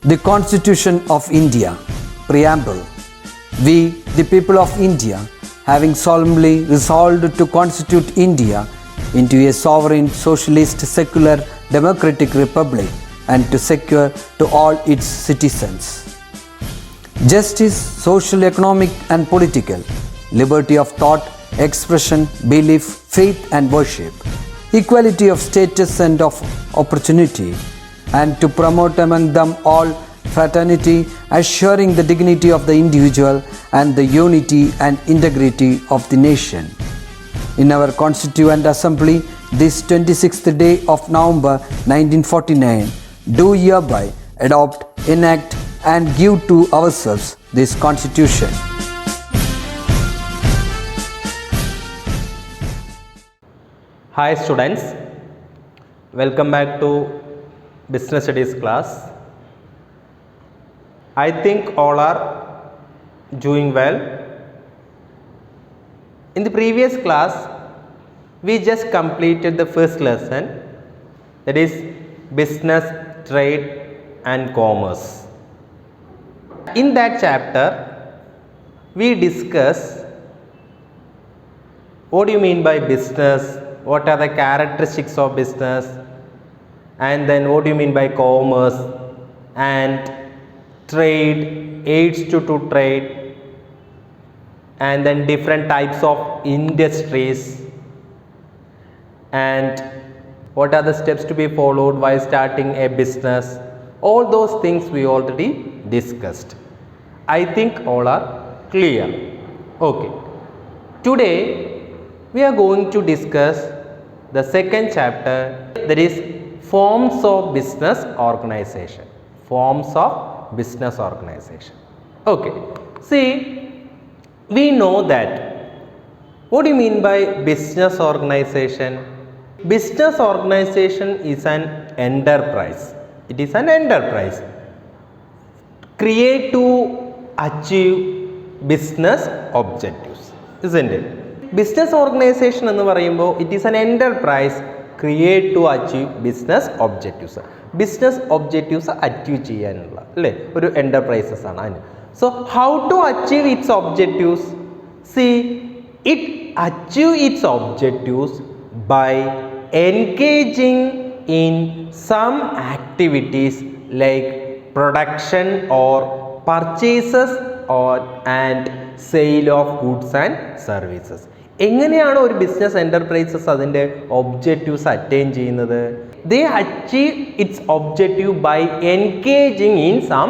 The Constitution of India, Preamble. We, the people of India, having solemnly resolved to constitute India into a sovereign, socialist, secular, democratic republic and to secure to all its citizens justice, social, economic and political, liberty of thought, expression, belief, faith and worship, equality of status and of opportunity, and to promote among them all fraternity, assuring the dignity of the individual and the unity and integrity of the nation. In our Constituent Assembly, this 26th day of November 1949, do hereby adopt, enact and give to ourselves this Constitution. Hi students, welcome back to Business Studies class. I think all are doing well. In the previous class, we just completed the first lesson, that is business, trade and commerce. In that chapter, we discuss what do you mean by business, what are the characteristics of business, and then what do you mean by commerce and trade, aids to trade, and then different types of industries, and what are the steps to be followed while starting a business. All those things we already discussed. I think all are clear. Okay. Today we are going to discuss the second chapter, that is forms of business organization. Forms of business organization. Okay. See, we know that. What do you mean by business organization? Business organization is an enterprise. It is an enterprise create to achieve business objectives, isn't it? Business organization ennu parayumbo, it is an enterprise create to achieve business objectives. Business objectives achieve cheyanulla alle oru enterprises aanu anu. So how to achieve its objectives? See, it achieve its objectives by engaging in some activities like production or purchases or and sale of goods and services. എങ്ങനെയാണ് ഒരു business enterprises അതിൻ്റെ objectives attain ചെയ്യുന്നത്? They achieve its objective by engaging in some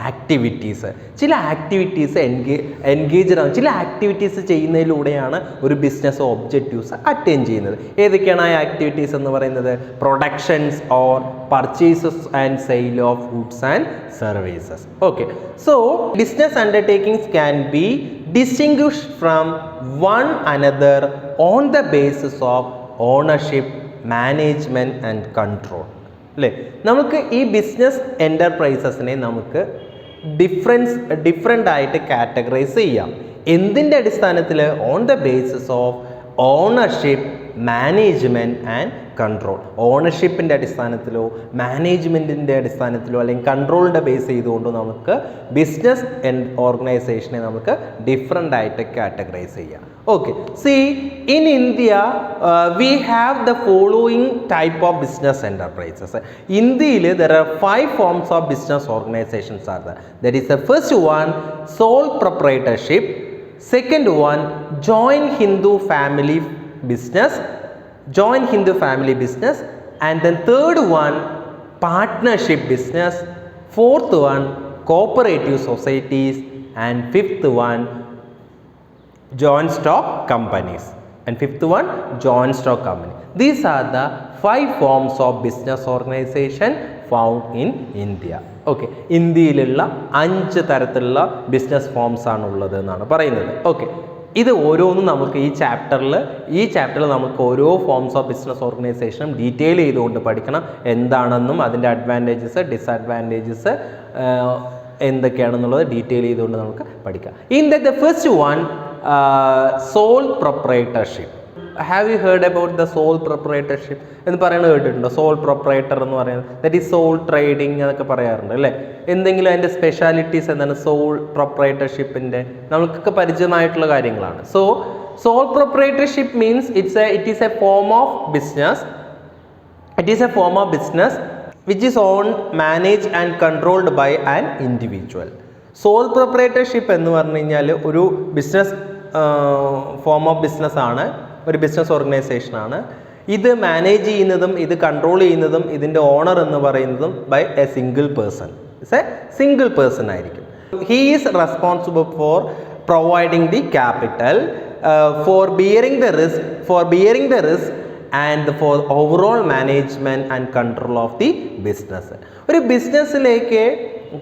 activities. ചില activities engaged ആണ്. ചില activities ചെയ്യുന്നതിലൂടെയാണ് ഒരു business objectives attain ചെയ്യുന്നത്. ഏതൊക്കെയാണ് ആ ആക്ടിവിറ്റീസ് എന്ന് പറയുന്നത്? Productions or purchases and sale of goods and services. Okay, so business undertakings can be distinguished from one another on the basis of ownership, management and control. അല്ലേ, നമുക്ക് ഈ business എൻ്റർപ്രൈസസിനെ നമുക്ക് different ആയിട്ട് കാറ്റഗറൈസ് ചെയ്യാം. എന്തിൻ്റെ അടിസ്ഥാനത്തിൽ? On the basis of ownership, management and control. ഓണർഷിപ്പിൻ്റെ അടിസ്ഥാനത്തിലോ മാനേജ്മെൻറ്റിൻ്റെ അടിസ്ഥാനത്തിലോ അല്ലെങ്കിൽ കൺട്രോളിൻ്റെ ബേസ് ചെയ്തുകൊണ്ടോ നമുക്ക് ബിസിനസ് ഓർഗനൈസേഷനെ നമുക്ക് ഡിഫറെൻ്റ് ആയിട്ട് കാറ്റഗറൈസ് ചെയ്യാം. Okay, see in India we have the following type of business enterprises. ഇന്ത്യയിൽ there are 5 forms of business organisations are there. That is the first one, sole proprietorship. Second one, joint Hindu family business, and then third one, partnership business. Fourth one, cooperative societies, and fifth one, joint stock companies. These are the 5 forms of business organization found in India. Okay, ഇന്ത്യയിലുള്ള 5 തരത്തിലുള്ള business forms ആണ് ഉള്ളത് എന്നാണ് പറയുന്നത്. Okay, ഇത് ഓരോന്നും നമുക്ക് ഈ ചാപ്റ്ററിൽ നമുക്ക് ഓരോ ഫോംസ് ഓഫ് ബിസിനസ് ഓർഗനൈസേഷനും ഡീറ്റെയിൽ ചെയ്തുകൊണ്ട് പഠിക്കണം. എന്താണെന്നും അതിൻ്റെ അഡ്വാൻറ്റേജസ്, ഡിസഡ്വാൻറ്റേജസ് എന്തൊക്കെയാണെന്നുള്ളത് ഡീറ്റെയിൽ ചെയ്തുകൊണ്ട് നമുക്ക് പഠിക്കാം. In the first one, sole proprietorship. Have you heard about the sole proprietorship എന്ന് പറയുന്നത് കേട്ടിട്ടുണ്ടോ? സോൾ പ്രൊപ്രൈറ്റർ എന്ന് പറയുന്നത് ദറ്റ് ഈസ് സോൾ ട്രേഡിംഗ് എന്നൊക്കെ പറയാറുണ്ട് അല്ലേ? എന്തെങ്കിലും അതിൻ്റെ സ്പെഷ്യാലിറ്റീസ് എന്താണ് സോൾ പ്രൊപ്രൈറ്റർഷിപ്പിൻ്റെ നമുക്കൊക്കെ പരിചയമായിട്ടുള്ള കാര്യങ്ങളാണ്. So sole proprietorship means it is a form of business. It is a form of business which is owned, managed and controlled by an individual. Sole proprietorship എന്ന് പറഞ്ഞു കഴിഞ്ഞാൽ ഒരു ബിസിനസ് ഫോം ഓഫ് ബിസിനസ് ആണ്, ഒരു business organisation ആണ്. ഇത് manage ചെയ്യുന്നതും ഇത് കൺട്രോൾ ചെയ്യുന്നതും ഇതിൻ്റെ ഓണർ എന്ന് പറയുന്നതും by a single person. It's a single person ആയിരിക്കും. He is responsible for providing the capital, for bearing the risk and for overall management and control of the business. ഒരു ബിസിനസ്സിലേക്ക്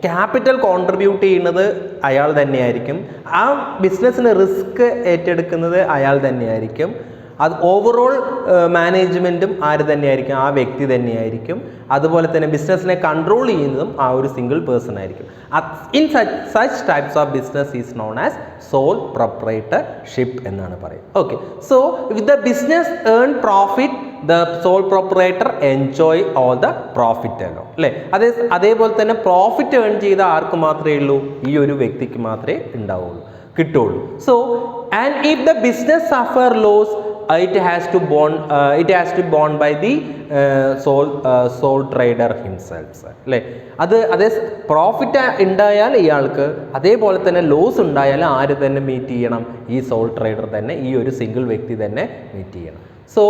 capital contribute ചെയ്യുന്നത് അയാൾ തന്നെയായിരിക്കും. ആ ബിസിനസ്സിന് റിസ്ക് ഏറ്റെടുക്കുന്നത് അയാൾ തന്നെയായിരിക്കും. അത് ഓവറോൾ മാനേജ്മെൻറ്റും ആര് തന്നെയായിരിക്കും? ആ വ്യക്തി തന്നെയായിരിക്കും. അതുപോലെ തന്നെ ബിസിനസ്സിനെ കൺട്രോൾ ചെയ്യുന്നതും ആ ഒരു സിംഗിൾ പേഴ്സൺ ആയിരിക്കും. In such types of business is known as sole proprietorship എന്നാണ് പറയുന്നത്. Okay, so with the business earn profit the sole proprietor enjoy all the profit അല്ലോ, അല്ലേ? അതേപോലെ തന്നെ പ്രോഫിറ്റ് ഏൺ ചെയ്ത ആർക്ക് മാത്രമേ ഉള്ളൂ? ഈ ഒരു വ്യക്തിക്ക് മാത്രമേ ഉണ്ടാവുള്ളൂ, കിട്ടുള്ളൂ. So and if the business suffer loss it has to borne by the sole trader himself, അല്ലേ? അതേ പ്രോഫിറ്റ് ഉണ്ടായാൽ ഇയാൾക്ക്, അതേപോലെ തന്നെ ലോസ് ഉണ്ടായാൽ ആര് തന്നെ മീറ്റ് ചെയ്യണം? ഈ സോൾ ട്രേഡർ തന്നെ, ഈ ഒരു സിംഗിൾ വ്യക്തി തന്നെ മീറ്റ് ചെയ്യണം. So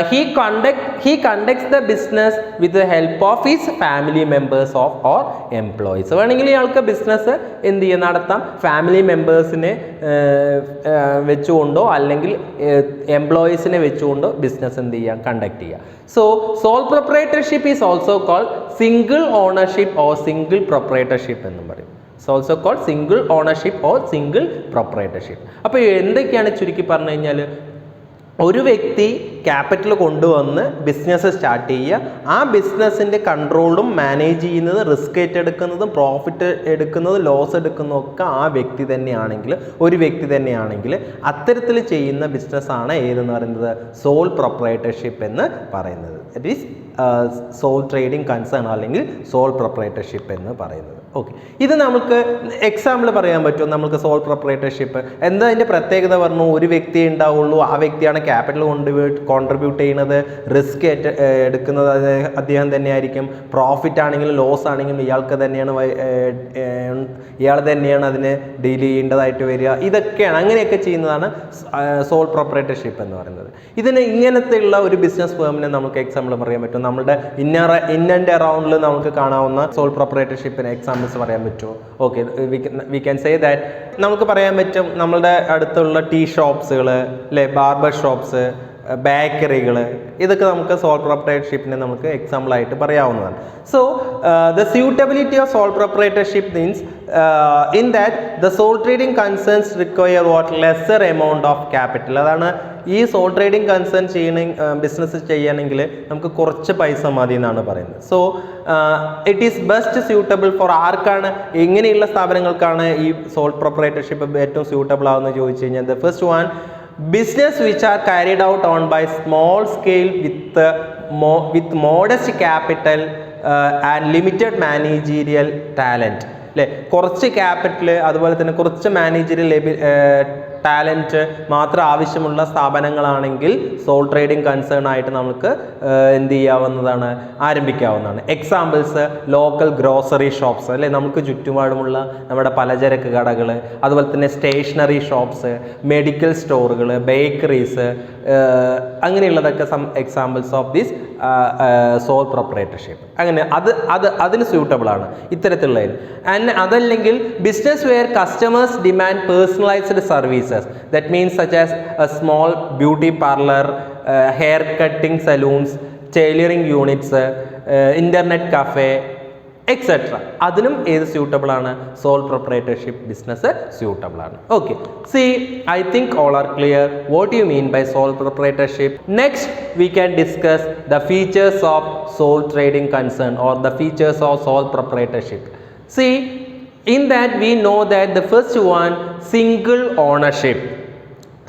he conducts the business with the help of his family members or employees. വേണമെങ്കിൽ ഇയാൾക്ക് ബിസിനസ് എന്ത് ചെയ്യാൻ നടത്താം? ഫാമിലി മെമ്പേഴ്സിനെ വെച്ചുകൊണ്ടോ അല്ലെങ്കിൽ എംപ്ലോയീസിനെ വെച്ചുകൊണ്ടോ ബിസിനസ് എന്ത് ചെയ്യാം? കണ്ടക്ട് ചെയ്യാം. So sole proprietorship is also called single ownership or single proprietorship എന്നും പറയും. Also called single ownership or single proprietorship. അപ്പോൾ എന്തൊക്കെയാണ് ചുരുക്കി പറഞ്ഞു കഴിഞ്ഞാൽ, ഒരു വ്യക്തി ക്യാപിറ്റൽ കൊണ്ടുവന്ന് ബിസിനസ് സ്റ്റാർട്ട് ചെയ്യുക, ആ ബിസിനസ്സിൻ്റെ കൺട്രോളും മാനേജ് ചെയ്യുന്നതും റിസ്ക് ഏറ്റെടുക്കുന്നതും പ്രോഫിറ്റ് എടുക്കുന്നതും ലോസ് എടുക്കുന്നതും ഒക്കെ ആ വ്യക്തി തന്നെയാണെങ്കിൽ, ഒരു വ്യക്തി തന്നെയാണെങ്കിൽ അത്തരത്തിൽ ചെയ്യുന്ന ബിസിനസ്സാണ് ഏതെന്ന് പറയുന്നത്? സോൾ പ്രൊപ്രൈറ്റർഷിപ്പ് എന്ന് പറയുന്നത്. It is soul trading concern അല്ലെങ്കിൽ സോൾ പ്രൊപ്രൈറ്റർഷിപ്പ് എന്ന് പറയുന്നത്. ഓക്കെ, ഇത് നമുക്ക് എക്സാമ്പിൾ പറയാൻ പറ്റുമോ? നമുക്ക് സോൾ പ്രൊപ്രൈറ്റർഷിപ്പ് എന്താ അതിൻ്റെ പ്രത്യേകത പറഞ്ഞു? ഒരു വ്യക്തിയെ ഉണ്ടാവുള്ളൂ, ആ വ്യക്തിയാണ് ക്യാപിറ്റൽ കോൺട്രിബ്യൂട്ട് ചെയ്യുന്നത്, റിസ്ക് എടുക്കുന്നത് അദ്ദേഹം തന്നെയായിരിക്കും, പ്രോഫിറ്റ് ആണെങ്കിലും ലോസ് ആണെങ്കിലും ഇയാൾ തന്നെയാണ് അതിനെ ഡീൽ ചെയ്യേണ്ടതായിട്ട് വരിക. ഇതൊക്കെയാണ്, അങ്ങനെയൊക്കെ ചെയ്യുന്നതാണ് സോൾ പ്രൊപ്രൈറ്റർഷിപ്പ് എന്ന് പറയുന്നത്. ഇങ്ങനത്തെയുള്ള ഒരു ബിസിനസ് ഫേമിനെ നമുക്ക് എക്സാമ്പിൾ പറയാൻ പറ്റും. നമ്മുടെ ഇൻ ആൻഡ് അറൗണ്ടിൽ നമുക്ക് കാണാവുന്ന സോൾ പ്രൊപ്രൈറ്റർഷിപ്പിന് എക്സാമ്പിൾസ് പറയാൻ പറ്റുമോ? Okay, we can say that നമുക്ക് പറയാൻ പറ്റും നമ്മളുടെ അടുത്തുള്ള ടീ ഷോപ്സുകൾ, അല്ലേ, ബാർബർ ഷോപ്സ്, ബേക്കറികൾ, ഇതൊക്കെ നമുക്ക് സോൾ പ്രൊപ്രൈറ്റർഷിപ്പിനെ നമുക്ക് എക്സാമ്പിൾ ആയിട്ട് പറയാവുന്നതാണ്. So the suitability of sole proprietorship means in that the sole trading concerns require what lesser amount of capital. അതാണ് ഈ സോൾ ട്രേഡിംഗ് കൺസേൺ ബിസിനസ് ചെയ്യണമെങ്കിൽ നമുക്ക് കുറച്ച് പൈസ മതി എന്നാണ് പറയുന്നത്. So it is best suitable for ആർക്കാണ്, എങ്ങനെയുള്ള സ്ഥാപനങ്ങൾക്കാണ് ഈ സോൾ പ്രൊപ്രൈറ്റർഷിപ്പ് ഏറ്റവും സ്യൂട്ടബിൾ ആവുമെന്ന് ചോദിച്ചു കഴിഞ്ഞാൽ, the first one, business which are carried out on by small scale with modest capital and limited managerial talent, അല്ലേ? കുറച്ച് ക്യാപിറ്റൽ അതുപോലെ തന്നെ കുറച്ച് മാനേജറിയൽ ടാലൻറ്റ് മാത്രം ആവശ്യമുള്ള സ്ഥാപനങ്ങളാണെങ്കിൽ സോൾ ട്രേഡിംഗ് കൺസേൺ ആയിട്ട് നമുക്ക് എന്ത് ചെയ്യാവുന്നതാണ്? ആരംഭിക്കാവുന്നതാണ്. എക്സാമ്പിൾസ് ലോക്കൽ ഗ്രോസറി ഷോപ്സ്, അല്ലേ, നമുക്ക് ചുറ്റുപാടുമുള്ള നമ്മുടെ പലചരക്ക് കടകൾ, അതുപോലെ തന്നെ സ്റ്റേഷനറി ഷോപ്സ്, മെഡിക്കൽ സ്റ്റോറുകൾ, ബേക്കറീസ്, അങ്ങനെയുള്ളതൊക്കെ some examples of this sole proprietorship. അങ്ങനെ അതിന് സ്യൂട്ടബിൾ ആണ് ഇത്തരത്തിലുള്ളതിന്. ആൻഡ് അതല്ലെങ്കിൽ business where customers demand personalised services, that means such as a small beauty parlour, hair cutting salons, tailoring units, internet cafe etcetera. അതിനും ഏത് suitable ആണ്? Sole proprietorship business suitable ആണ്. Okay, see I think all are clear what you mean by sole proprietorship. Next we can discuss the features of sole trading concern or the features of sole proprietorship. See in that we know that the first one, single ownership.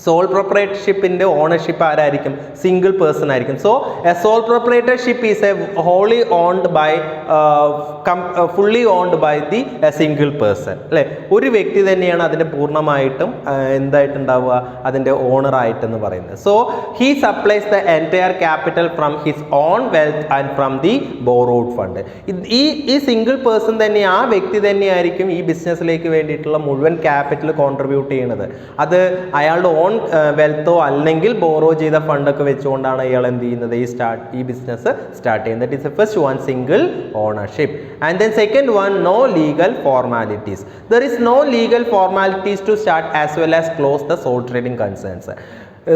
Sole പ്രൊപ്രൈറ്റർഷിപ്പിൻ്റെ ownership ആരായിരിക്കും? Single person ആയിരിക്കും. So a sole proprietorship is a wholly owned by fully owned by the single person അല്ലേ? ഒരു വ്യക്തി തന്നെയാണ് അതിൻ്റെ പൂർണ്ണമായിട്ടും എന്തായിട്ടുണ്ടാവുക, അതിൻ്റെ ഓണറായിട്ടെന്ന് പറയുന്നത്. So he supplies the entire capital from his own wealth and from the borrowed fund. ഈ സിംഗിൾ പേഴ്സൺ തന്നെ, ആ വ്യക്തി തന്നെയായിരിക്കും ഈ ബിസിനസ്സിലേക്ക് വേണ്ടിയിട്ടുള്ള മുഴുവൻ ക്യാപിറ്റൽ കോൺട്രിബ്യൂട്ട് ചെയ്യുന്നത്. അത് അയാളുടെ ഓൺ വെൽത്തോ അല്ലെങ്കിൽ ബോറോ ചെയ്ത ഫണ്ടൊക്കെ വെച്ചുകൊണ്ടാണ് അയാൾ എന്ത് ചെയ്യുന്നത്, ഈ ബിസിനസ് സ്റ്റാർട്ട് ചെയ്യുന്നത്. That is the first one, single ownership. And then second one, no legal formalities. There is no legal formalities to start as well as close the sole trading concerns.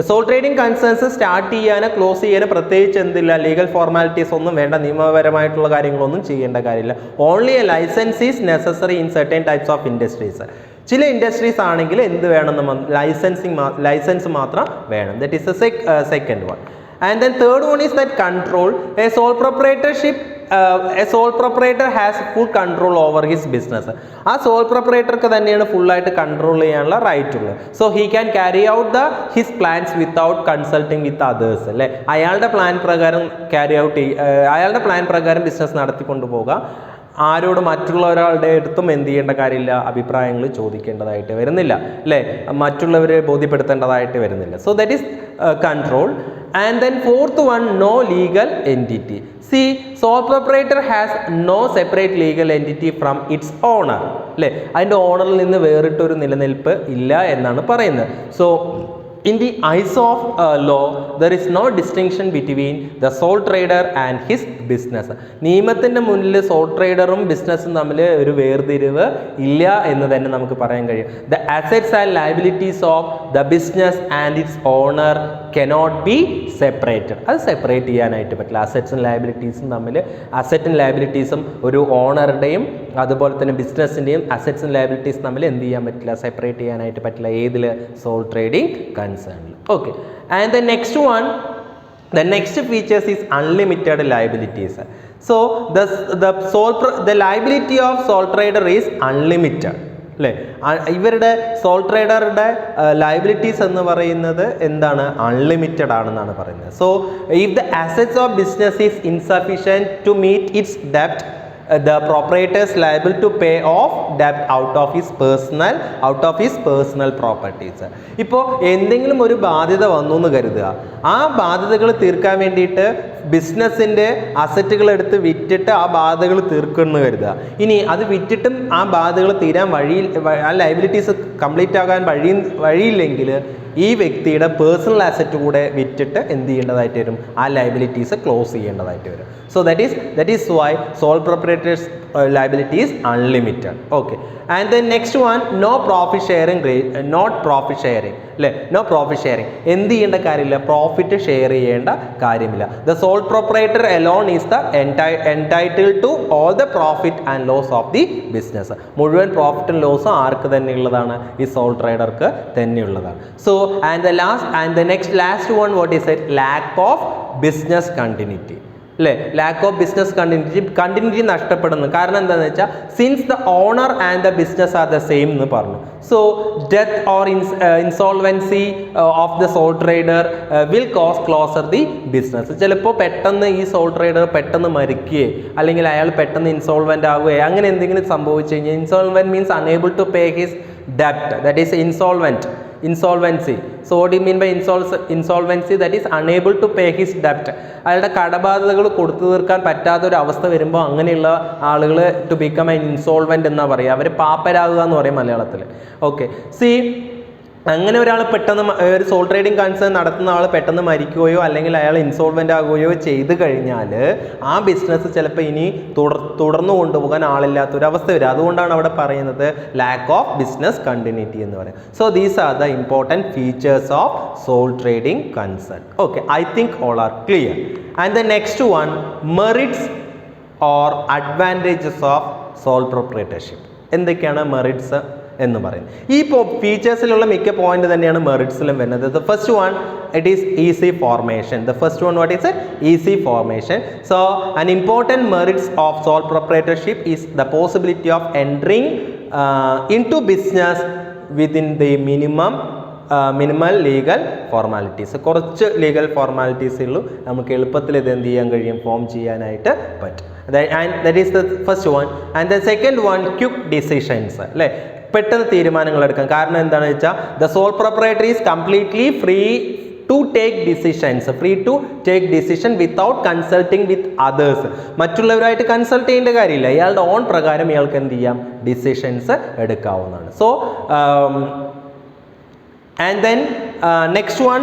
Sole trading concerns start ചെയ്യാനോ close ചെയ്യാനോ പ്രത്യേകിച്ച് എന്തില്ല, legal formalities ഒന്നും വേണ്ട, നിയമപരമായിട്ടുള്ള കാര്യങ്ങളൊന്നും ചെയ്യേണ്ട കാര്യമില്ല. Only a licence is necessary in certain types of industries. ചില ഇൻഡസ്ട്രീസ് ആണെങ്കിൽ എന്ത് വേണമെന്ന് ലൈസൻസ് മാത്രം വേണം. That is the second one. And then third one is that control. A sole proprietor has full control over his business. ആ sole പ്രൊപ്രൈറ്റർക്ക് തന്നെയാണ് ഫുള്ളായിട്ട് കൺട്രോൾ ചെയ്യാനുള്ള റൈറ്റ് ഉള്ളത്. So he can carry out his plans without consulting with others അല്ലേ? അയാളുടെ plan പ്രകാരം business നടത്തിക്കൊണ്ടു പോകാം. ആരോട് മറ്റുള്ള ഒരാളുടെ അടുത്തും എന്ത് ചെയ്യേണ്ട കാര്യമില്ല, അഭിപ്രായങ്ങൾ ചോദിക്കേണ്ടതായിട്ട് വരുന്നില്ല അല്ലേ? മറ്റുള്ളവരെ ബോധ്യപ്പെടുത്തേണ്ടതായിട്ട് വരുന്നില്ല. So that is control. And then fourth one, no legal entity. See sole proprietor has no separate legal entity from its owner അല്ലേ? അതിൻ്റെ ഓണറിൽ നിന്ന് വേറിട്ടൊരു നിലനിൽപ്പ് ഇല്ല എന്നാണ് പറയുന്നത്. So in the eyes of law, there is no distinction between the sole trader and his business. നിയമത്തിൻ്റെ മുന്നിൽ സോൾ ട്രേഡറും ബിസിനസ്സും തമ്മിൽ ഒരു വേർതിരിവ് ഇല്ല എന്ന് തന്നെ നമുക്ക് പറയാൻ കഴിയും. The assets and liabilities of the business and its owner cannot be separated. അത് സെപ്പറേറ്റ് ചെയ്യാനായിട്ട് പറ്റില്ല. അസറ്റ്സും ലയബിലിറ്റീസും തമ്മിൽ, അസറ്റും ലയബിലിറ്റീസും ഒരു ഓണറുടെയും അതുപോലെ തന്നെ ബിസിനസ്സിൻ്റെയും അസറ്റ്സും ലയബിലിറ്റീസും തമ്മിൽ എന്ത് ചെയ്യാൻ പറ്റില്ല, സെപ്പറേറ്റ് ചെയ്യാനായിട്ട് പറ്റില്ല. ഏതിൽ? സോൾ ട്രേഡിംഗ് കൺസേണിൽ. Okay. And the next one, the next features is unlimited liabilities. So the liability of sole trader is unlimited അല്ലേ? ഇവരുടെ സോൾ ട്രേഡറുടെ ലയബിലിറ്റീസ് എന്ന് പറയുന്നത് എന്താണ്? അൺലിമിറ്റഡ് ആണെന്നാണ് പറയുന്നത്. So if the assets of business is insufficient to meet its ഡെപ്റ്റ്, the proprietor is liable to pay off debt out of his personal properties. ഇപ്പോൾ എന്തെങ്കിലും ഒരു ബാധ്യത വന്നു എന്ന് കരുതുക. ആ ബാധ്യതകൾ തീർക്കാൻ വേണ്ടിയിട്ട് ബിസിനസ്സിൻ്റെ അസറ്റുകൾ എടുത്ത് വിറ്റിട്ട് ആ ബാധ്യതകൾ തീർക്കുമെന്ന് കരുതുക. ഇനി അത് വിറ്റിട്ടും ആ ബാധ്യതകൾ തീരാൻ ആ ലയബിലിറ്റീസ് കംപ്ലീറ്റ് ആകാൻ വഴിയില്ലെങ്കിൽ ഈ വ്യക്തിയുടെ പേഴ്സണൽ അസറ്റ് കൂടെ വിറ്റിട്ട് എന്ത് ചെയ്യേണ്ടതായിട്ട് വരും? ആ ലയബിലിറ്റീസ് ക്ലോസ് ചെയ്യേണ്ടതായിട്ട് വരും. So that is why sole proprietor's liability is unlimited. Okay. And the next one, no profit sharing അല്ലേ? No profit sharing. എന്ത് ചെയ്യേണ്ട കാര്യമില്ല, പ്രോഫിറ്റ് ഷെയർ ചെയ്യേണ്ട കാര്യമില്ല. The sole proprietor alone is the entitled to all the profit and loss of the business. മുഴുവൻ പ്രോഫിറ്റും ലോസും ആർക്ക് തന്നെയുള്ളതാണ്? ഈ സോൾ ട്രേഡർക്ക് തന്നെയുള്ളതാണ്. So and the next last one, what is it? Lack of business continuity അല്ലേ? ലാക്ക് ഓഫ് ബിസിനസ് കണ്ടിന്യൂറ്റി നഷ്ടപ്പെടുന്നു. കാരണം എന്താണെന്ന് വെച്ചാൽ since the owner and the business are the same എന്ന് പറഞ്ഞു. So death or insolvency of the sole trader will closer the business. ചിലപ്പോൾ പെട്ടെന്ന് ഈ സോൾ ട്രേഡർ പെട്ടെന്ന് മരിക്കുകയോ അല്ലെങ്കിൽ അയാൾ പെട്ടെന്ന് ഇൻസോൾവെൻ്റ് ആവുകയോ അങ്ങനെ എന്തെങ്കിലും സംഭവിച്ചു കഴിഞ്ഞാൽ, insolvent means unable to pay his ഡെപ്റ്റ്, that is insolvency. So what do you mean by insolvency? That is unable to pay his debt. അയാളുടെ കടബാധ്യതകൾ കൊടുത്തു തീർക്കാൻ പറ്റാത്ത ഒരു അവസ്ഥ വരുമ്പോൾ അങ്ങനെയുള്ള ആളുകൾ ടു ബിക്കം എൻ ഇൻസോൾവെൻ്റ് എന്നാ പറയുക. അവർ പാപ്പരാകുക എന്ന് പറയും മലയാളത്തിൽ. ഓക്കെ. സി അങ്ങനെ ഒരാൾ പെട്ടെന്ന് ഒരു സോൾ ട്രേഡിംഗ് കൺസേൺ നടത്തുന്ന ആൾ പെട്ടെന്ന് മരിക്കുകയോ അല്ലെങ്കിൽ അയാൾ ഇൻസോൾവെൻ്റ് ആകുകയോ ചെയ്ത് കഴിഞ്ഞാൽ ആ ബിസിനസ് ചിലപ്പോൾ ഇനി തുടർന്നു കൊണ്ടുപോകാൻ ആളില്ലാത്തൊരവസ്ഥ വരും. അതുകൊണ്ടാണ് അവിടെ പറയുന്നത് ലാക്ക് ഓഫ് ബിസിനസ് കണ്ടിന്യൂറ്റി എന്ന് പറയുന്നത്. So these are the important features of sole trading concern. Okay, I think all are clear. And the next one, merits or advantages of sole proprietorship. എന്തൊക്കെയാണ് മെറിറ്റ്സ് എന്ന് പറയുന്നത്? ഈ ഫീച്ചേഴ്സിലുള്ള മിക്ക പോയിന്റ് തന്നെയാണ് മെറിറ്റ്സിലും വരുന്നത്. The first one, it is easy formation. The first one, what is easy formation. So an important merits of sole proprietorship is the possibility of entering into business within the minimum minimal legal formalities, കുറച്ച് legal ഫോർമാലിറ്റീസേ ഉള്ളൂ, നമുക്ക് എളുപ്പത്തിൽ ഇത് എന്ത് ചെയ്യാൻ കഴിയും, form ചെയ്യാനായിട്ട് പറ്റും. And that is the first one. And the second one, quick decisions, അല്ലേ, പെട്ടെന്ന് തീരുമാനങ്ങൾ എടുക്കാം. കാരണം എന്താണെന്ന് വെച്ചാൽ the sole proprietor is completely free to take decision without consulting with others. മറ്റുള്ളവരായിട്ട് കൺസൾട്ട് ചെയ്യേണ്ട കാര്യമില്ല, ഇയാളുടെ ഓൺ പ്രകാരം ഇയാൾക്ക് എന്ത് ചെയ്യാം, ഡിസിഷൻസ് എടുക്കാവുന്നതാണ്. So and then next one,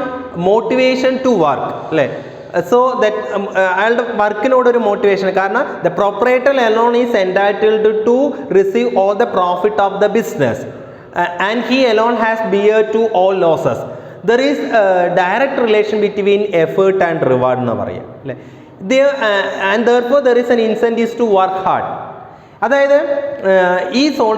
motivation to work, അല്ലേ. സോ ദറ്റ് അയാളുടെ വർക്കിനോടൊരു മോട്ടിവേഷൻ, കാരണം the proprietor alone is entitled to receive all the profit of the business and he alone has bear to all losses. There is direct relation between effort and reward എന്ന് പറയാം, അല്ലേ. And therefore there is an incentive to work hard. അതായത് ഈ sole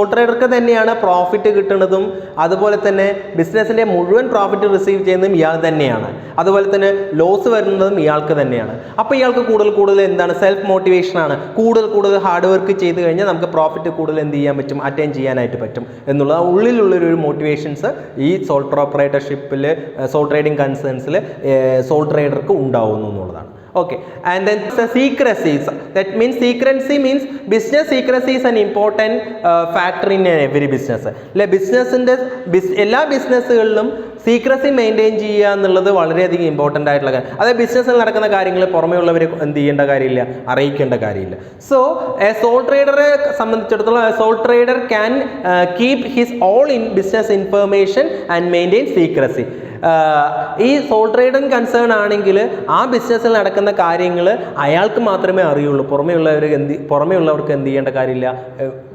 ട്രേഡർക്ക് തന്നെയാണ് profit കിട്ടുന്നതും, അതുപോലെ തന്നെ ബിസിനസ്സിൻ്റെ മുഴുവൻ പ്രോഫിറ്റ് റിസീവ് ചെയ്യുന്നതും ഇയാൾ തന്നെയാണ്, അതുപോലെ തന്നെ ലോസ് വരുന്നതും ഇയാൾക്ക് തന്നെയാണ്. അപ്പോൾ ഇയാൾക്ക് കൂടുതൽ എന്താണ്, സെൽഫ് മോട്ടിവേഷനാണ്. കൂടുതൽ ഹാർഡ് വർക്ക് ചെയ്ത് കഴിഞ്ഞാൽ നമുക്ക് പ്രോഫിറ്റ് കൂടുതൽ എന്ത് ചെയ്യാൻ പറ്റും, അറ്റൈൻ ചെയ്യാനായിട്ട് പറ്റും എന്നുള്ള ഉള്ളിലുള്ളൊരു മോട്ടിവേഷൻസ് ഈ സോൾ പ്രൊപ്പറേറ്റർഷിപ്പിൽ, സോൾ ട്രേഡിംഗ് കൺസേൺസിൽ സോൾ ട്രേഡർക്ക് ഉണ്ടാവുന്നു എന്നുള്ളതാണ്. Okay, and then the secrecies, that means secrecy means business secrecy is an important factor in every business. അല്ലെ, ബിസിനസ്സിൻ്റെ എല്ലാ ബിസിനസ്സുകളിലും സീക്രസി മെയിൻറ്റെയിൻ ചെയ്യുക എന്നുള്ളത് വളരെയധികം ഇമ്പോർട്ടൻ്റ് ആയിട്ടുള്ള കാര്യം. അതായത് ബിസിനസ്സിൽ നടക്കുന്ന കാര്യങ്ങൾ പുറമേ ഉള്ളവർ എന്ത് ചെയ്യേണ്ട കാര്യമില്ല, അറിയിക്കേണ്ട കാര്യമില്ല. സോ എ സോൾ ട്രേഡറെ സംബന്ധിച്ചിടത്തോളം sole trader can keep his all in business information and maintain secrecy. ഈ സോൾ ട്രേഡിംഗ് കൺസേൺ ആണെങ്കിൽ ആ ബിസിനസ്സിൽ നടക്കുന്ന കാര്യങ്ങൾ അയാൾക്ക് മാത്രമേ അറിയുള്ളൂ, പുറമേ ഉള്ളവർക്ക് എന്ത് ചെയ്യേണ്ട കാര്യമില്ല,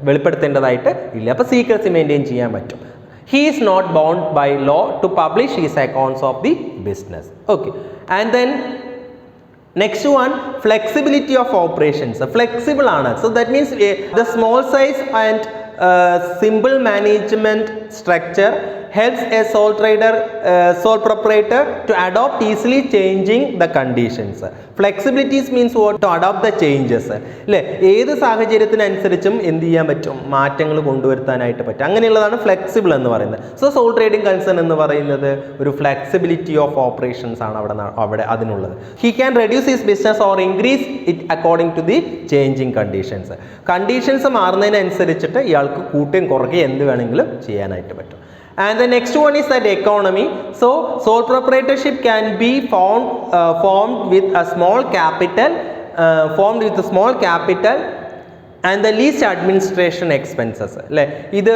വെളിപ്പെടുത്തേണ്ടതായിട്ട് ഇല്ല. അപ്പോൾ സീക്രസി മെയിൻറ്റെയിൻ ചെയ്യാൻ പറ്റും. He is not bound by law to publish his accounts of the business. Okay, and then next one, flexibility of operations. Flexible ആണ്. So that means the small size and simple management structure helps a sole proprietor to adopt easily changing the conditions. Flexibilities means what? To adopt the changes. അല്ലേ, ഏത് സാഹചര്യത്തിനനുസരിച്ചും എന്ത് ചെയ്യാൻ പറ്റും, മാറ്റങ്ങൾ കൊണ്ടുവരുത്താനായിട്ട് പറ്റും. അങ്ങനെയുള്ളതാണ് flexible എന്ന് പറയുന്നത്. സോ സോൾ ട്രേഡിംഗ് കൺസേൺ എന്ന് പറയുന്നത് ഒരു ഫ്ലെക്സിബിലിറ്റി ഓഫ് ഓപ്പറേഷൻസ് ആണ് അവിടെ അതിനുള്ളത്. He can reduce his business or increase it according to the changing conditions. Conditions മാറുന്നതിനനുസരിച്ചിട്ട് ഇയാൾക്ക് കൂട്ടുകയും കുറയ്ക്കുകയും എന്ത് വേണമെങ്കിലും ചെയ്യാനായിട്ട് പറ്റും. And the next one is that economy. So sole proprietorship can be formed with a small capital, and the least administration expenses. അല്ലേ, ഇത്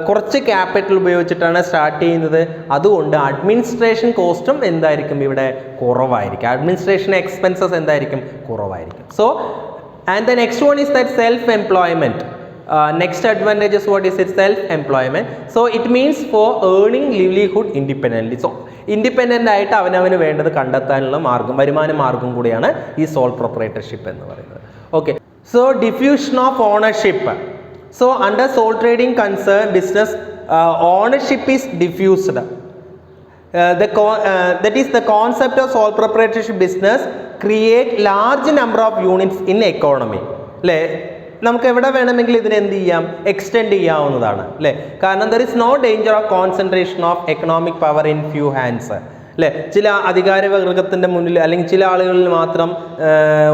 കുറച്ച് ക്യാപിറ്റൽ ഉപയോഗിച്ചിട്ടാണ് സ്റ്റാർട്ട് ചെയ്യുന്നത്, അതുകൊണ്ട് അഡ്മിനിസ്ട്രേഷൻ കോസ്റ്റും എന്തായിരിക്കും ഇവിടെ കുറവായിരിക്കും, അഡ്മിനിസ്ട്രേഷൻ എക്സ്പെൻസസ് എന്തായിരിക്കും കുറവായിരിക്കും. So and the next one is that self employment. Next advantage is what is it? Self-employment. So it means for earning livelihood independently. So independent ആയിട്ട് അവനവന് വേണ്ടത് കണ്ടെത്താനുള്ള വരുമാന മാർഗം കൂടിയാണ് ഈ സോൾ പ്രൊപ്പറേറ്റർഷിപ്പ് എന്ന് പറയുന്നത്. Okay, so diffusion of ownership. So under soul trading concern business ownership is diffused. That is the concept of sole proprietorship business create large number of units in economy. അല്ലേ, നമുക്ക് എവിടെ വേണമെങ്കിലും ഇതിനെ എന്ത് ചെയ്യാം, extend ചെയ്യാവുന്നതാണ്. അല്ലേ, കാരണം there is no danger of concentration of economic power in few hands. അല്ലേ, ചില അധികാരവർഗത്തിൻ്റെ മുന്നിൽ അല്ലെങ്കിൽ ചില ആളുകളിൽ മാത്രം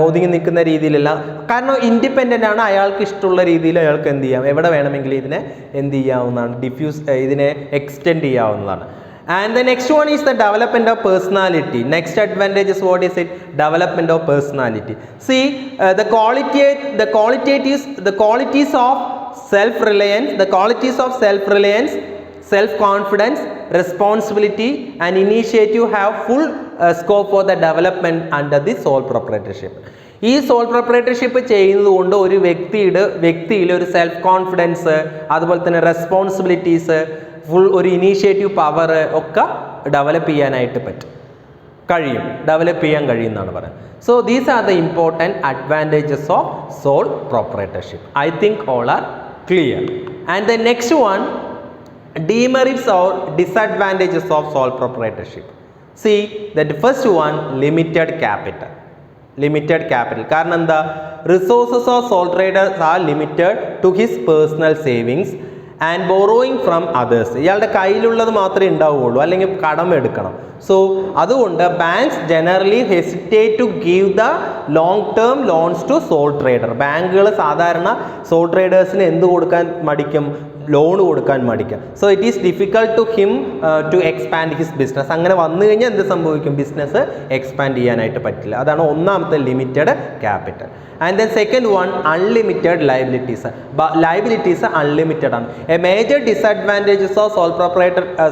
ഒതുങ്ങി നിൽക്കുന്ന രീതിയിലല്ല. കാരണം ഇൻഡിപെൻഡൻ്റ് ആണ്, അയാൾക്ക് ഇഷ്ടമുള്ള രീതിയിൽ അയാൾക്ക് എന്ത് ചെയ്യാം, എവിടെ വേണമെങ്കിലും ഇതിനെ എന്ത് ചെയ്യാവുന്നതാണ്, ഇതിനെ എക്സ്റ്റെൻഡ് ചെയ്യാവുന്നതാണ്. And the next one is the development of personality. Next advantage is what is it? Development of personality. See, the qualities of self-reliance, self-confidence, responsibility and initiative have full scope for the development under the sole proprietorship. ഈ soul proprietorship ചെയ്യുന്നത് കൊണ്ട് ഒരു വ്യക്തിയിൽ ഒരു self confidence, അതുപോലെ തന്നെ responsibilities, full ഒരു initiative power ഒക്കെ ഡെവലപ്പ് ചെയ്യാൻ കഴിയുമെന്നാണ് പറയുന്നത്. So these are the important advantages of soul proprietorship. I think all are clear. And the next one, demerits or disadvantages of sole proprietorship. See, the first one, limited capital. കാരണം എന്താ, resources of sole traders are limited to his personal savings and borrowing from others. ഇയാളുടെ കയ്യിലുള്ളത് മാത്രമേ ഉണ്ടാവുകയുള്ളൂ, അല്ലെങ്കിൽ കടം എടുക്കണം. So അതുകൊണ്ട് banks generally hesitate to give the long term loans to sole trader. ബാങ്കുകൾ സാധാരണ സോൾ ട്രേഡേഴ്സിന് എന്ത് കൊടുക്കാൻ മടിക്കും? ലോൺ കൊടുക്കാൻ മടിക്കാം. So it is difficult to him to expand his business. അങ്ങനെ വന്നു കഴിഞ്ഞാൽ എന്ത് സംഭവിക്കും? ബിസിനസ് എക്സ്പാൻഡ് ചെയ്യാനായിട്ട് പറ്റില്ല. അതാണ് ഒന്നാമത്തെ limited capital. And then second one unlimited liabilities. Liabilities unlimited ആണ്. A major disadvantages of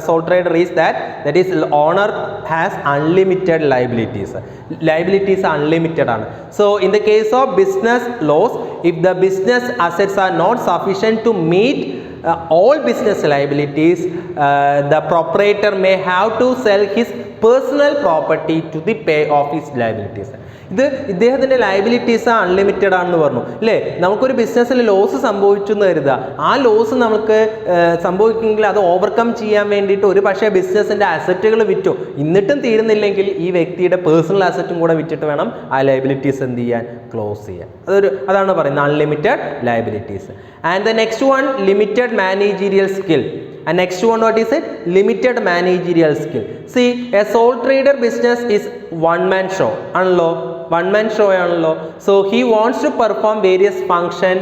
sole trader is that is owner has unlimited liabilities. Liabilities unlimited ആണ്. So in the case of business loss, if the business assets are not sufficient to meet all business liabilities, the proprietor may have to sell his personal property to the pay of his liabilities. ഇത് ഇദ്ദേഹത്തിൻ്റെ liabilities unlimited ആണെന്ന് പറഞ്ഞു അല്ലേ. നമുക്കൊരു ബിസിനസ്സിൽ loss സംഭവിച്ചു എന്ന് കരുതുക. ആ ലോസ് നമുക്ക് സംഭവിക്കുമെങ്കിൽ അത് ഓവർകം ചെയ്യാൻ വേണ്ടിയിട്ട് ഒരു പക്ഷേ ബിസിനസ്സിൻ്റെ അസറ്റുകൾ വിറ്റു, എന്നിട്ടും തീരുന്നില്ലെങ്കിൽ ഈ വ്യക്തിയുടെ പേഴ്സണൽ അസറ്റും കൂടെ വിറ്റിട്ട് വേണം ആ ലയബിലിറ്റീസ് എന്ത് ചെയ്യാൻ? ക്ലോസ് ചെയ്യാൻ. അതാണ് പറയുന്നത് unlimited liabilities. And the next one limited managerial skill. And next one, what is it? Limited managerial skill. See, a sole trader business is one man show. Anlo, one man show anlo. So he wants to perform various function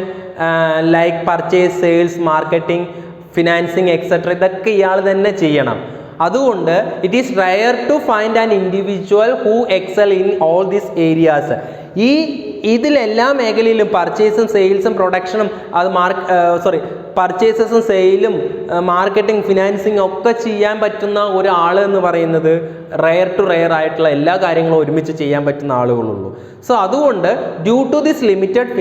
like purchase, sales, marketing, financing, etc. ഇതൊക്കെ ഇയാൾ തന്നെ ചെയ്യണം. അതുകൊണ്ട് it is rare to find an individual who excel in all these areas. ഇതിലെല്ലാ മേഖലയിലും പർച്ചേസും സെയിൽസും പ്രൊഡക്ഷനും പർച്ചേസസും സെയിലും marketing financing ഒക്കെ ചെയ്യാൻ പറ്റുന്ന ഒരാൾ എന്ന് പറയുന്നത് റെയർ ടു റെയർ ആയിട്ടുള്ള എല്ലാ കാര്യങ്ങളും ഒരുമിച്ച് ചെയ്യാൻ പറ്റുന്ന ആളുകളുള്ളൂ. സോ അതുകൊണ്ട് due to this limited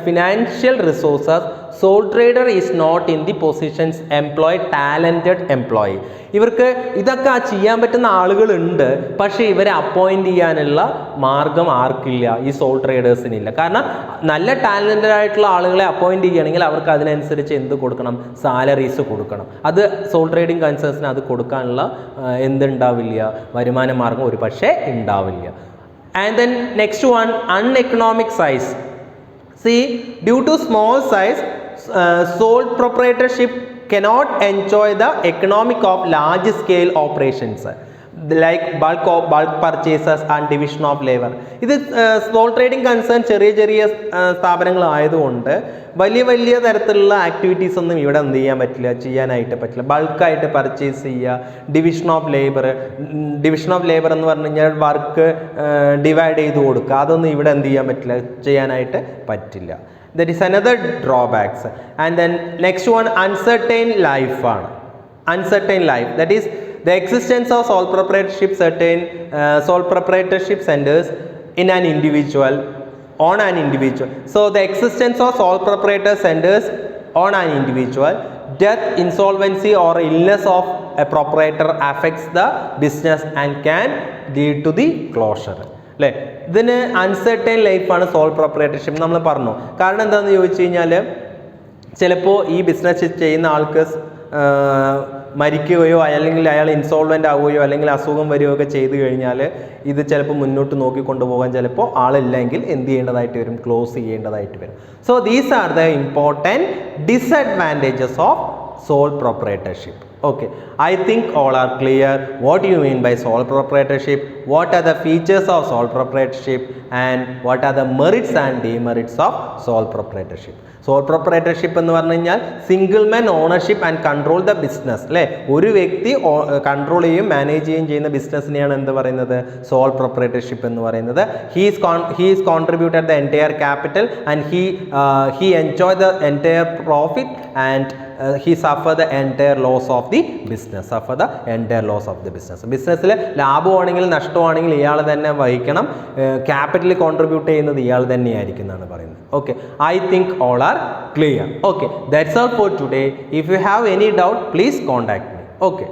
financial resources sole trader is not in the positions employ talented employee. ഇവർക്ക് ഇതൊക്കെ ചെയ്യാൻ പറ്റുന്ന ആളുകളുണ്ട്, പക്ഷേ ഇവരെ അപ്പോയിൻറ്റ് ചെയ്യാനുള്ള മാർഗം ആർക്കില്ല? ഈ സോൾ ട്രേഡേഴ്സിനില്ല. കാരണം നല്ല ടാലൻറ്റഡ് ആയിട്ടുള്ള ആളുകളെ അപ്പോയിൻറ്റ് ചെയ്യുകയാണെങ്കിൽ അവർക്ക് അതിനനുസരിച്ച് എന്ത് കൊടുക്കണം? സാലറീസ് കൊടുക്കണം. അത് സോൾ ട്രേഡിംഗ് കൺസേൺസിന് അത് കൊടുക്കാനുള്ള എന്തുണ്ടാവില്ല? വരുമാന മാർഗം ഒരു പക്ഷേ ഉണ്ടാവില്ല. And then next one uneconomic size. See, due to small size, sole proprietorship cannot enjoy the economic of large scale operations like bulk purchases and division of labor. ഇത് സ്മോൾ ട്രേഡിംഗ് കൺസേൺ ചെറിയ ചെറിയ സ്ഥാപനങ്ങളായതുകൊണ്ട് വലിയ തരത്തിലുള്ള activities ഒന്നും ഇവിടെ എന്ത് ചെയ്യാൻ പറ്റില്ല, ചെയ്യാനായിട്ട് പറ്റില്ല. ബൾക്കായിട്ട് പർച്ചേസ് ചെയ്യുക, ഡിവിഷൻ ഓഫ് ലേബർ എന്ന് പറഞ്ഞു കഴിഞ്ഞാൽ വർക്ക് ഡിവൈഡ് ചെയ്ത് കൊടുക്കുക, അതൊന്നും ഇവിടെ എന്ത് ചെയ്യാൻ പറ്റില്ല, ചെയ്യാനായിട്ട് പറ്റില്ല. That is another drawbacks. And then next one uncertain life ആണ്. Uncertain life, that is the existence of sole proprietorship centers in an individual on an individual. So the existence of sole proprietor centers on an individual. Death, insolvency or illness of a proprietor affects the business and can lead to the closure. അല്ലേ? ഇതിന് uncertain ലൈഫാണ് soul proprietorship നമ്മൾ പറഞ്ഞു. കാരണം എന്താണെന്ന് ചോദിച്ചു കഴിഞ്ഞാൽ ചിലപ്പോൾ ഈ ബിസിനസ് ചെയ്യുന്ന ആൾക്ക് മരിക്കുകയോ അല്ലെങ്കിൽ അയാൾ ഇൻസോൾവെൻ്റ് ആവുകയോ അല്ലെങ്കിൽ അസുഖം വരികയോ ഒക്കെ ചെയ്തു കഴിഞ്ഞാൽ ഇത് ചിലപ്പോൾ മുന്നോട്ട് നോക്കിക്കൊണ്ടുപോകാൻ ചിലപ്പോൾ ആളില്ലെങ്കിൽ എന്ത് ചെയ്യേണ്ടതായിട്ട് വരും? ക്ലോസ് ചെയ്യേണ്ടതായിട്ട് വരും. So these are the important disadvantages of sole proprietorship. Okay, I think all are clear. What do you mean by sole proprietorship? What are the features of sole proprietorship and what are the merits and demerits of sole proprietorship? Sole proprietorship എന്ന് പറഞ്ഞു കഴിഞ്ഞാൽ single man ownership and control the business അല്ലേ. ഒരു വ്യക്തി control ചെയ്യും manage ചെയ്യുകയും ചെയ്യുന്ന ബിസിനസ്സിനെയാണ് എന്ത് പറയുന്നത്? സോൾ പ്രൊപ്രൈറ്റർഷിപ്പ് എന്ന് പറയുന്നത്. He's contributed the entire capital and he enjoy the entire profit and he suffer the entire loss of the business. ബിസിനസ്സിൽ ലാഭമാണെങ്കിൽ നഷ്ടമാണെങ്കിൽ ഇയാൾ തന്നെ വഹിക്കണം. ക്യാപിറ്റൽ കോൺട്രിബ്യൂട്ട് ചെയ്യുന്നത് ഇയാൾ തന്നെയായിരിക്കും എന്നാണ് പറയുന്നത്. Okay, I think all are clear. Okay, that's all for today. If you have any doubt please contact me. Okay.